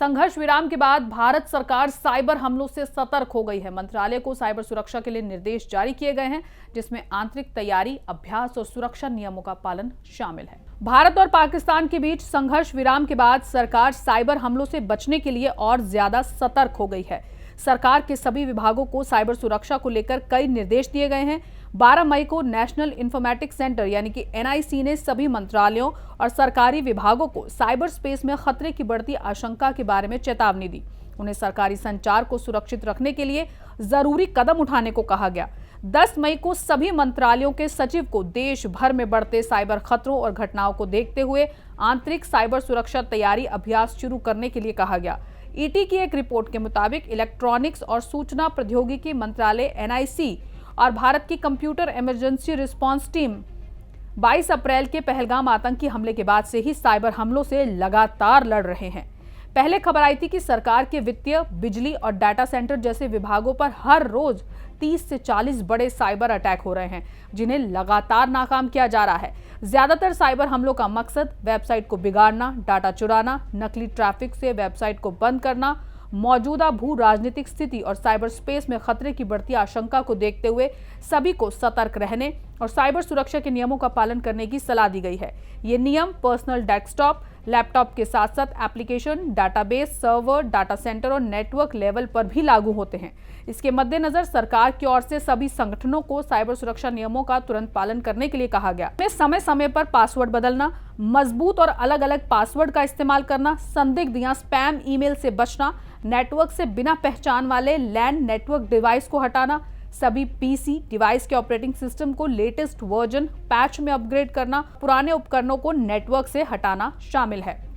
संघर्ष विराम के बाद भारत सरकार साइबर हमलों से सतर्क हो गई है। मंत्रालय को साइबर सुरक्षा के लिए निर्देश जारी किए गए हैं, जिसमें आंतरिक तैयारी, अभ्यास और सुरक्षा नियमों का पालन शामिल है। भारत और पाकिस्तान के बीच संघर्ष विराम के बाद सरकार साइबर हमलों से बचने के लिए और ज्यादा सतर्क हो गई है। सरकार के सभी विभागों को साइबर सुरक्षा को लेकर कई निर्देश दिए गए हैं। 12 मई को नेशनल इंफॉर्मेटिक्स सेंटर यानी कि NIC ने सभी मंत्रालयों और सरकारी विभागों को साइबर स्पेस में खतरे की बढ़ती आशंका के बारे में चेतावनी दी। उन्हें सरकारी संचार को सुरक्षित रखने के लिए जरूरी कदम उठाने को कहा गया। 10 मई को सभी मंत्रालयों के सचिव को देश भर में बढ़ते साइबर खतरों और घटनाओं को देखते हुए आंतरिक साइबर सुरक्षा तैयारी अभ्यास शुरू करने के लिए कहा गया। ET की एक रिपोर्ट के मुताबिक इलेक्ट्रॉनिक्स और सूचना प्रौद्योगिकी मंत्रालय NIC और भारत की कंप्यूटर इमरजेंसी रिस्पांस टीम 22 अप्रैल के पहलगाम आतंकी हमले के बाद से ही साइबर हमलों से लगातार लड़ रहे हैं। पहले खबर आई थी कि सरकार के वित्तीय, बिजली और डाटा सेंटर जैसे विभागों पर हर रोज 30 से 40 बड़े साइबर अटैक हो रहे हैं, जिन्हें लगातार नाकाम किया जा रहा है। ज्यादातर साइबर हमलों का मकसद वेबसाइट को बिगाड़ना, डाटा चुराना, नकली ट्रैफिक से वेबसाइट को बंद करना, मौजूदा भू राजनीतिक स्थिति और साइबर स्पेस में खतरे की बढ़ती आशंका को देखते हुए सभी को सतर्क रहने और साइबर सुरक्षा के नियमों का पालन करने की सलाह दी गई है। ये नियम पर्सनल डेस्कटॉप, लैपटॉप के साथ साथ application, database, server, data centre और नेटवर्क लेवल पर भी लागू होते हैं। इसके मद्देनजर सरकार की ओर से सभी संगठनों को साइबर सुरक्षा नियमों का तुरंत पालन करने के लिए कहा गया। समय समय पर पासवर्ड बदलना, मजबूत और अलग अलग पासवर्ड का इस्तेमाल करना, संदिग्ध या स्पैम ईमेल से बचना, नेटवर्क से बिना पहचान वाले लैंड नेटवर्क डिवाइस को हटाना, सभी PC डिवाइस के ऑपरेटिंग सिस्टम को लेटेस्ट वर्जन पैच में अपग्रेड करना, पुराने उपकरणों को नेटवर्क से हटाना शामिल है।